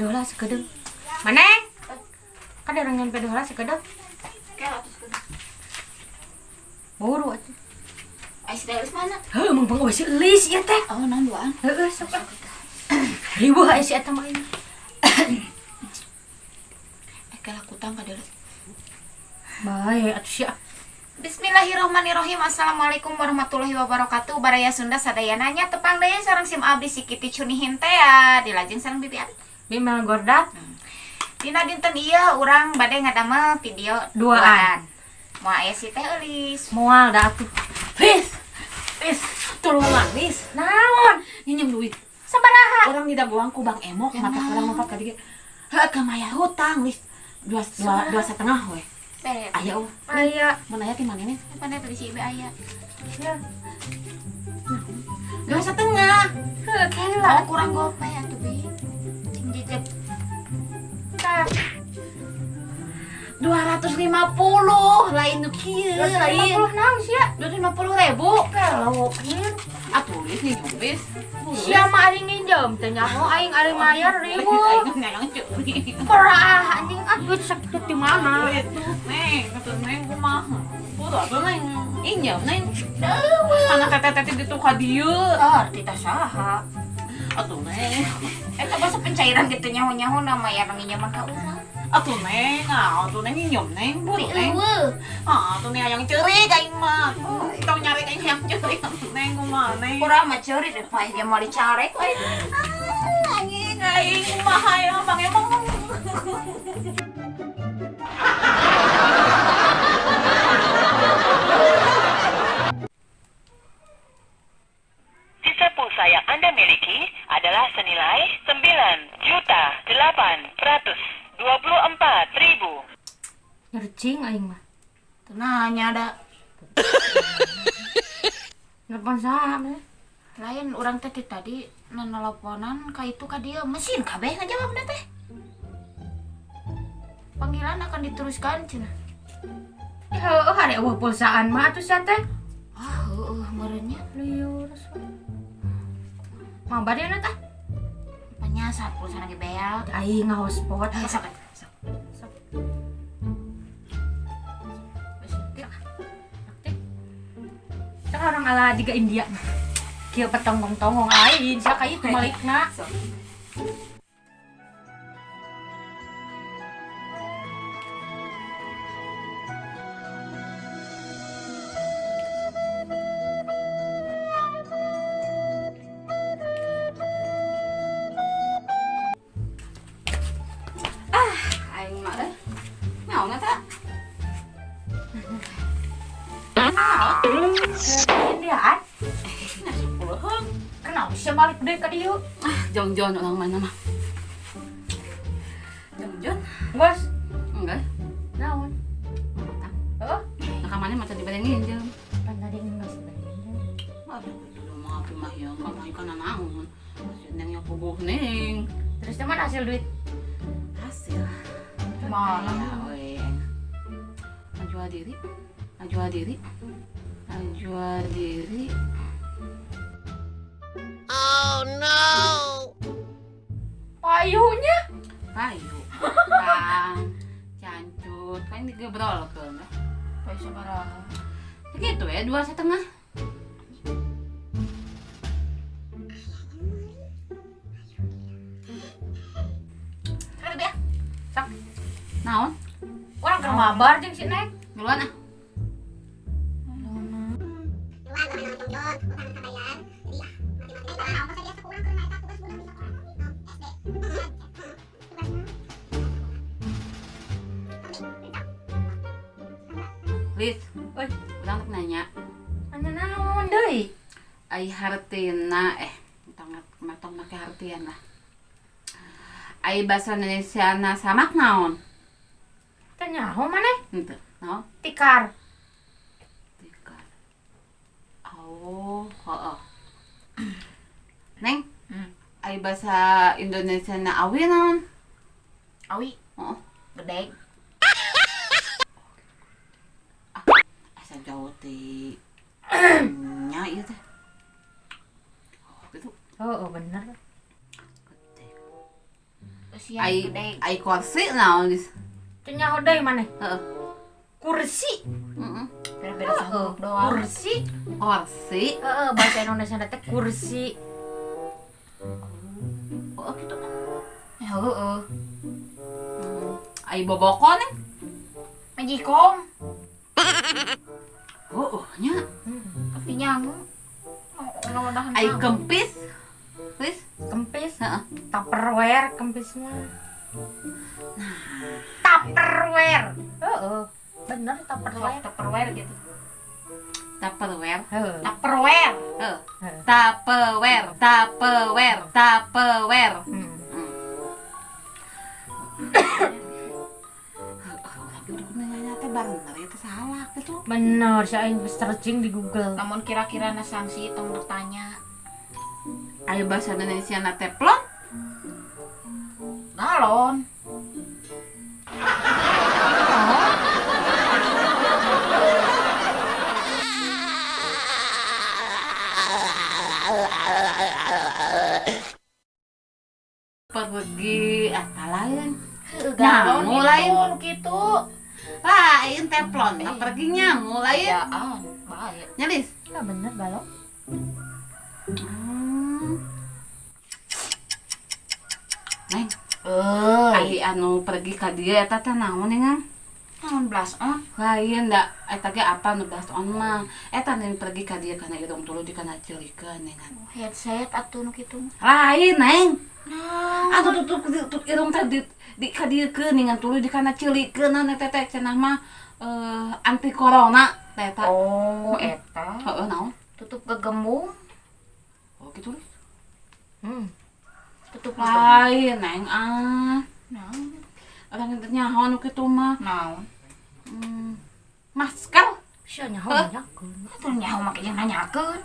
heula sakedeung. Maneh? Kan orang nyampe heula sakedeung. Kayak atus kudu. Buru atuh. Ais deus mana? Heuh, mung pang eueuh eulis ieu teh. Oh, naon duaan? Heeh, sok. Riweuh aya si eta mah ini. Kalah kutang ka deuleu. Bae atuh sia. Bismillahirrahmanirrahim. Assalamualaikum warahmatullahi wabarakatuh. Baraya Sunda sadayananya tepang deui sareng sim abdi Sikiti Cunihin teh ya. Dilajeng sareng bibian. Bimel Gordak. Dina dinten ieu urang bade ngadamel video Duaan. Moal aya si teh eulis. Moal da atuh. Fis, tolongan Fis. Naon? Nyinjem duit. Sabaraha? Orang tidak buang ku Bang Emo, mata orang lompat ka dieu. Heuh, ka maya hutang Fis. Dua setengah we. Beres. Aya Aya. mun aya ti mana nih? Pandai tadi si ibu aya. Ya. 2,5. Heuh, kela. Oh, kurang gopay atuh bi. Cing jejeb. Tah. 250 lain nu kieu lain. 50 naon sia? 250.000. Kelo. Kieu. Atuh Fis nih Fis. Sia mah ari nginjem teh nyaho aing ari mayar riweuh. Aing ngayang ceurik. Parah anjing duit sakit di mana? Neng, atuh neng kumaha? Kudu atuh neng injem neng. Anak teteh-teteh ditu ka dieu. Ah, arti teh saha? Atuh neng. Eta basa pencairan gitu nyaho-nyaho nama ya nginjaman ka urang. Atuh neng, atuh neng injem neng, buru neng. Eueuh. Atuh neng hayang ceurik aing mah. Tong nyari aing hayang ceurik atuh neng kumaha neng. Kurang mah ceurik deh paeh dia mau dicarek we. Anjing aing kumaha ya Bang emang. Sisa pulsa yang Anda miliki adalah senilai 9.824.000. Ngercing aing mah. Teu nanya da. Nelpon saha mah? Lain urang teh ti tadi naneleponan ka itu ka dia mesin kabeh ngajawabna teh. Panggilan akan diteruskan cenah. Heuh, hari eueuh pulsaan mah atuh sia teh. Ah, heueuh meureunnya. Liur. Mah badeuna tah. Panyasar pulsa lagi beal. Aing hotspot. Ayo sok. Kan orang ala diga India. Kieu petongong-tongong lain sia ka itu malikna. Aing mah teh. Naonna teh? Indiaan. Puluhan. Kenapa sia balik deui ka dieu? Jongjon orang mana mah. Jongjon? Bos, Enggak. naon? Utang. Heuh, Nah, mana macam dibanding nginjem. pan tadi geus bae. Aduh, itu mah api mah ya, kamari kana naon. Neng yang puguh neng. Terus teman hasil duit Hasil. mana? we. Najwa diri. Najwa diri. Najwa diri. Payunya? Payu. Kang. Cancut. Kan digebrolkeun. Paeh sabaraha? Gitu ya, 2,5. Kada be. Sok, Naon? urang keur mabar jeung si Neng. Duluan ah. Liz, Oi, urang teh nanya. anya naon deui? Ai hartina matong make hartian lah. Ai bahasa Indonesia na samak naon? Teh nyaho maneh? Henteu, naon? Tikar. Tikar. Oh, heeh. Neng, ai bahasa Indonesia na awi naon? Awi, Heeh. gedeg. Asa jauh ti nya ieu teh. Oh, gitu. Oh, bener. Gede. Terus siang Ai gede. ai kursi naon dis. Cenyaho deui maneh. Heeh. Kursi. Heeh. Beda-beda sanggup doang. Kursi. Kursi. Heeh, bahasa Indonesia teh kursi. Oh gitu. Heeh. Ai bobokon nih. Magikong. Oh, nya. Tapi nyangu. Mudah-mudahan Ai nyangu. kempis. Wis. Kempis. Heeh. Tupperware kempisnya. Tupperware. Heeh. Bener Tupperware. Tupperware gitu. Tupperware. Heeh. Tupperware. Heeh. Heeh. Tupperware, Tupperware, Tupperware. Hmm. Lagi udah nanya teh bener itu salah gitu. Bener, saya searching di Google. Namun kira-kira na sanksi tong bertanya. Ayo bahasa Indonesia na teflon. Galon. Pergi apa lain? Galon mulai. itu gitu. Lain teflon, nah perginya mulai. Ya, baik. Nyalis. Ya bener balok. Neng, Eh, ai anu pergi ka dieu eta teh naon ngan? naon blas on? Lain da eta ge apa nu bahas on mah. Eta neng pergi ka dieu kana irung tuluy di kana ceulikeun ngan. Headset atuh nu kitu. Lain neng. Nah, Aduh tutup irung teh di ka dieu keun ngan tuluy di kana ceulikeun eta teh cenah mah anti corona teh eta. oh eta Heeh naon? tutup gegembung, Oh gitu. tutup Lain neng ah. naon? Orang itu nyaho nu kitu mah. Naon? Masker. Sia nyaho nyakeun. Atuh nyaho make jeung nanyakeun.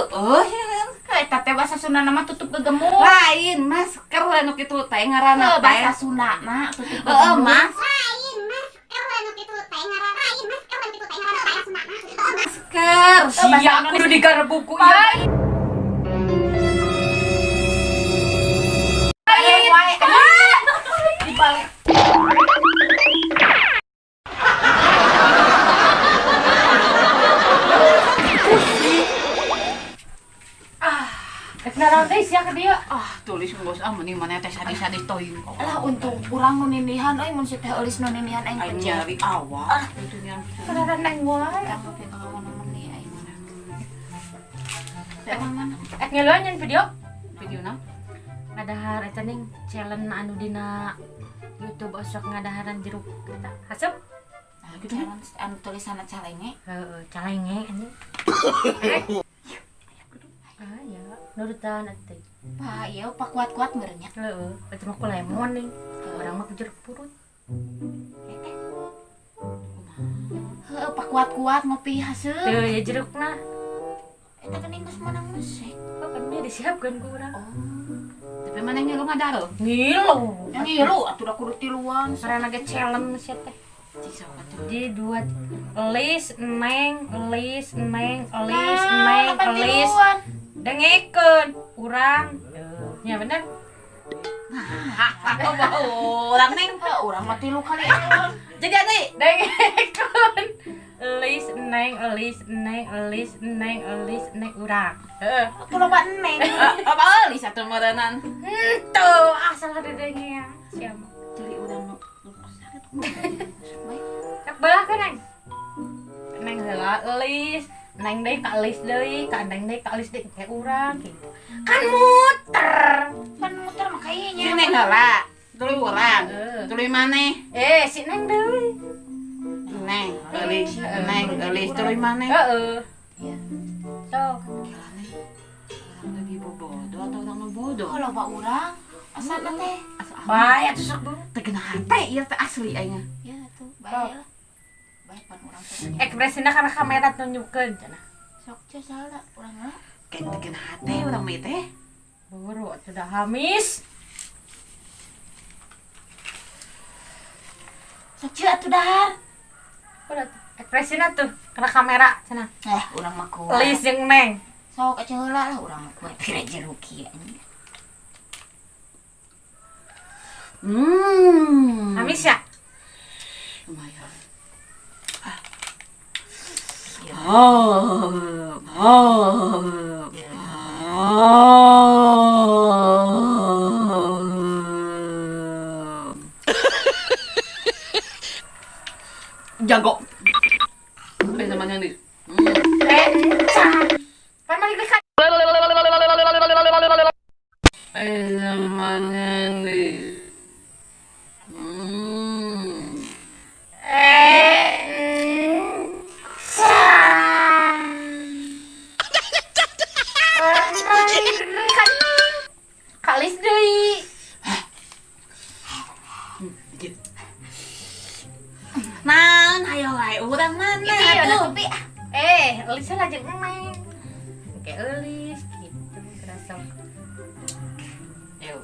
Ya. Eta teh bahasa Sundana mah tutup gegembung. Lain masker anu kitu teh ngaranna Bahasa teh. Sundana tutup Heeh, gegembung. Mas. Masker. Sia kudu digarep buku ieu. Ayo wae. Dibalik. Rek naon teh sia ka dieu? Ah, tulis bos mending mana teh sadis-sadis toing. Alah untung urang nu ninihan euy mun si teh eulis nu ninihan aing Aing kerja. nyari awal. Itu nya. Karena neng wae. Aku pengen ngomong nih aing mana. Emang mana? Ngeuleuan nyen video. Videona. Ngadahar eta ning challenge anu dina YouTube osok ngadaharan jeruk eta. Haseup? Nah, gitu. Challenge anu tulisanna calenge. Heeh, calenge anjing. Ah ya, nurutan atuh. Pak, ieu pak kuat-kuat merenya. Heeh, eta mah ku lemon nih. Urang mah ku jeruk purut. Heeh, pak kuat-kuat ngopi haseul. Teu ya jerukna. Eta geuning geus menang mesek. Oh, kan dia disiapkeun ku urang. Oh, Tapi mana yang lu ngadaro? Ngilu. yang ieu atuh da kudu tiluan. Karena ge challenge sia teh. Cisa atuh. Jadi dua list neng list neng list Nah, neng kapan list tiluan? dengekeun urang. Ya bener. Oh, bau orang neng. Heh, urang mah tilu kali eun. Jadi ade. Dengekeun list neng list neng list neng list neng urang. Heeh. Atuh loba eneng. Apa euy satu meureunan. Tuh asal ada dengnya. Siapa? Jadi urang nu Cak belah kan neng. Neng heula list neng deui ka list deui, ka neng deui ka list deui kayak urang gitu. Kan muter. Kan muter mah kayaknya. Si neng heula. Tuluy urang. Heeh. Tuluy maneh. Si neng deui. Neng, eulis, neng, eulis tuluy maneh. Heeh. Iya. Tuh. Gila neng. Orang lagi bodoh atau orang nu bodoh? Oh, loba urang. Asalna teh. Bae atuh sok dulu. Teu kena hate ieu teh asli aing. Ya atuh, bae lah. Bae pan urang teh. Ekspresina karena kamera tunjukkeun cenah. Sok ce salah urang mah. Kayak teu kena hate urang mah teh. Buru atuh dah hamis. Sok ce atuh dahar. Udah tuh. Ekspresina tuh karena kamera cenah. Urang mah kuat. Lis jeung neng. Sok aja heula lah urang mah kuat pira jeruk ieu anjing. Amis ya? Lumayan. Oh, oh, jago. Sama yang di. Pan balik dekat. Sama yang di. Kalis deui. Nan, ayo wae urang mana Iya, ada tuh? kopi. Elis lah jeung Neng. Kayak Elis gitu kerasa. Yuk.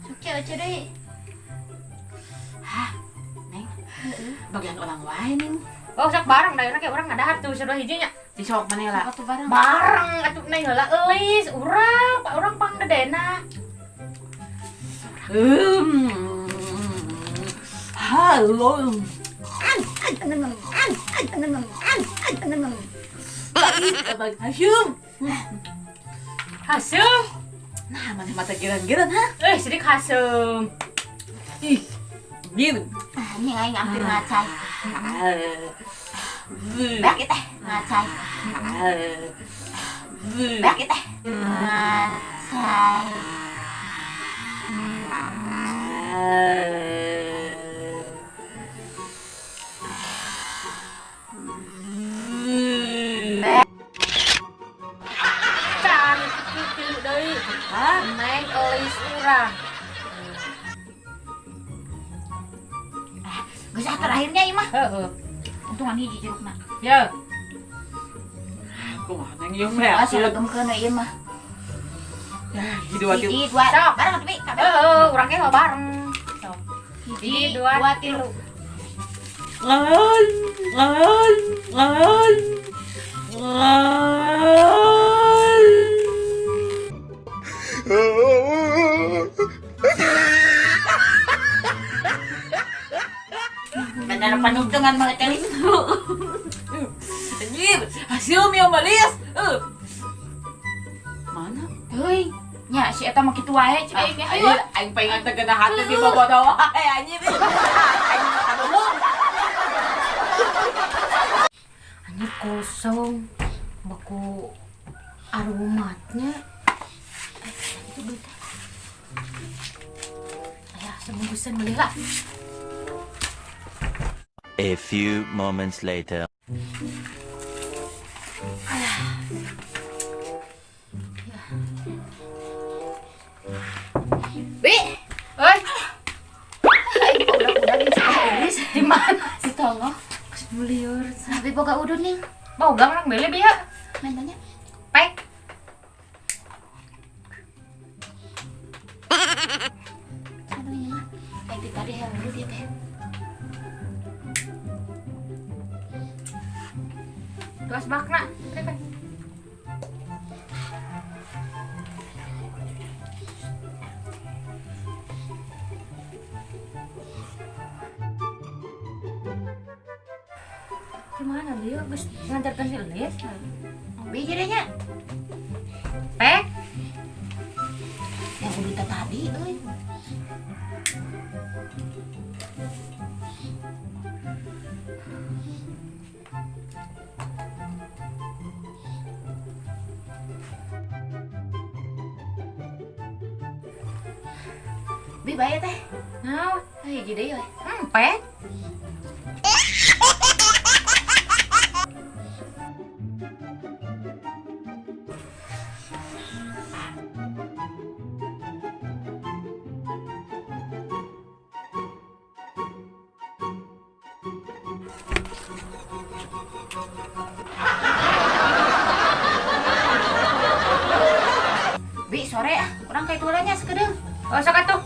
Oke deh. Neng. Bagian orang wae nih. Oh, sak bareng da kayak orang ngadahar tuh saudara hijinya. Di sok mana lah. Apa tuh barang? Bareng atuh Neng heula Elis, urang pangdedena. Halo. Hasyum. Hasem. Nah, mana mata giran-giran ha? Sidik hasem. Ih, gitu. Ini aing hampir ngacai. Bak teh, ngacai. Bak teh. Ngacai. Can kecil deui. Neng Elis urang. Geus terakhirnya ieu mah. Heeh. Untungan hiji jerukna. Ya. Kumaha neng yung Asal meh. gemkeun ieu mah. Hiji dua tilu. Hiji, dua, Sok. bareng atuh, Bi. Kabeh. Urang ge bareng. Sok. Hiji, 2, dua, 3. tilu. Ngan. Benar panuntungan mga telis. Anjir, hasil yang malis. Mana? Heuy, nya si eta mah kitu wae cik aing. Ayo. Aing pengen tegena hati di bawah doa. Anjir. Aing kadulung. Ini kosong. Baku aromatnya. Itu duit. Ayah, sebungkusan beli lah. A few moments later. Bi, Oi, aing udah nih si di mana? si Tongo. Muliur. Tapi boga udun nih. Boga orang beli bieu. Main banyak. Pek. Aduh ini mah. Aing di tadi yang dulu dia teh. Tuas bakna. Pek. Gimana dia? Gus ngantarkan si Elis. Bi jadinya. Pek. Yang udah tadi euy. Bi bae teh. Nah, Hiji deui we. pek. Bi sore urang kayak tulanya sekedeng. Oh, sok atuh.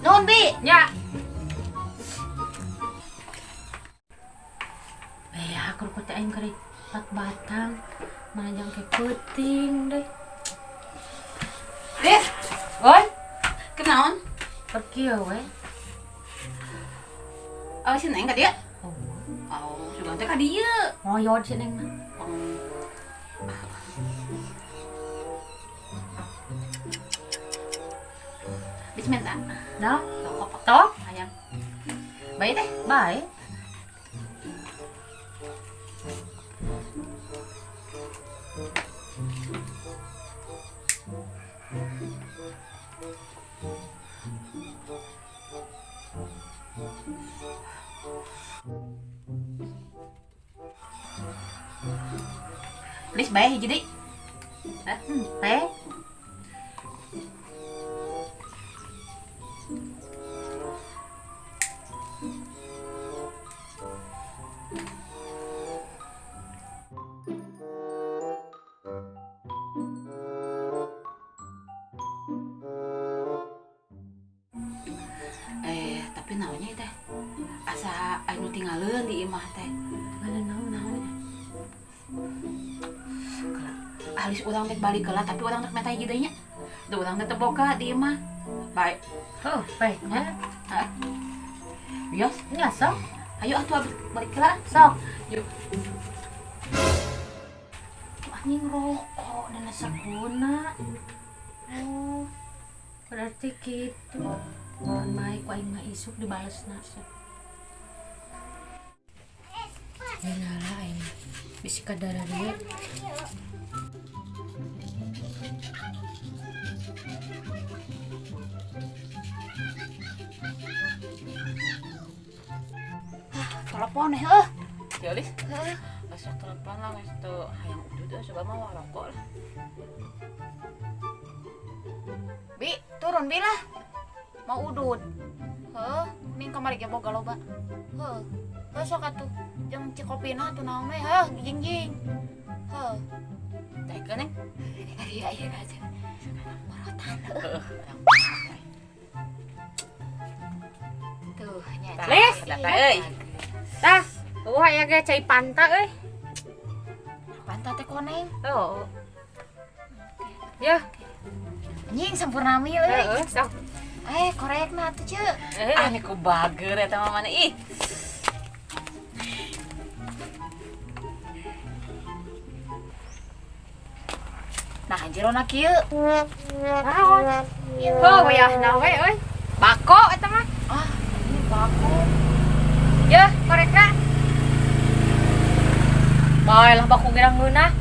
Nuhun Bi. Ya. Aku kota aing kari 4 batang. Mana jang ke puting deh. Bi, Oi, ke Pergi ya we. Oh, si Neng ka dia? Oh, Oh, sudah teh ka dia. ngoyo si Neng mah. Bismillah. Dah, Toko toh, ayam. Baik teh. baik. Please bae hiji deui. Teh. Tapi naonnya teh? Asa anu tinggalin di imah teh. Mana naon. Alis urang teh balik heula tapi urang teh meta hiji deui nya. Da urang teh teu boga di imah. Baik. Oh, baiknya. Heeh. Bios, Ya, sok. ayo atuh balik heula. Sok. Yuk. Anjing rokok dan sabuna. Oh, berarti gitu. Tan mai ku aing mah isuk dibales nasa. Nilala aing bisi kadara dia. Telepon heuh. Gelis. Heeh. Besok telepon lah geus teu hayang udud coba mah rokok lah. Bi, turun Bi lah. Mau udud. Heuh, ning kamari ge boga loba. Heuh. Heuh sok atuh. Jeung cikopina atuh naon we, heuh, jingjing. Heuh. Teh keuneng. Iya aja. Morotan. Heeh. Tuh, nya. Les, Data euy. Tah, aya ge cai panta euy. Pantat teh koneng. Oh. Ya, Anjing sampurnami euy. heeh, sok. Korekna atuh ce. Ane ku bager eta mah mana ih. Nah, jerona kieu. Naon? Heuh, ya nawe euy. Bako eta mah. Ah, ini baku. Ya, korekna. Bae lah baku girang geunah.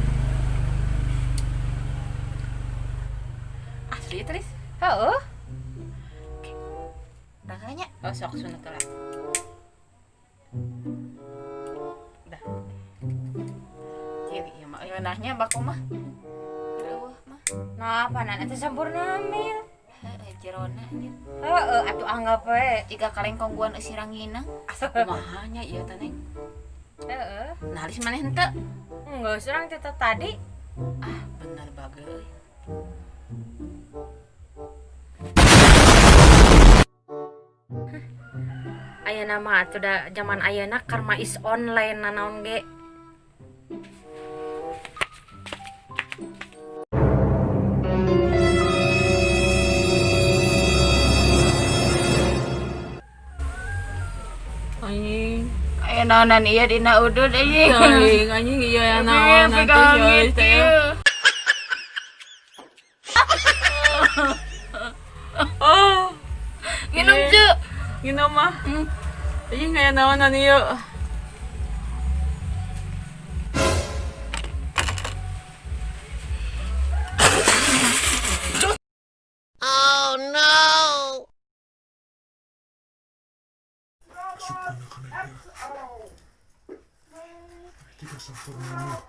Asli teh. Heeh. Rasanya Oh, sok sunat lah. Dah. Jadi ya mah nahnya baku mah. eueuh mah. Nah, panan eta sampurna mil. Jerona gitu. Heeh, atuh anggap we. Jika kalengkong guan sirangina. Asa kumaha nya ieu teh Neng? Heeh. Nah, alis maneh henteu. Enggak surang cerita tadi. Ah, bener bager euy. Ayeuna mah atuh da zaman ayeuna karma is online nanaon ge. Anjing. Aya naonan ieu dina udud anjing. Anjing iya naon Pegang gitu. Oh, Minum cu. gino mah. Anjing aya naonan ieu. Tidak sempurna.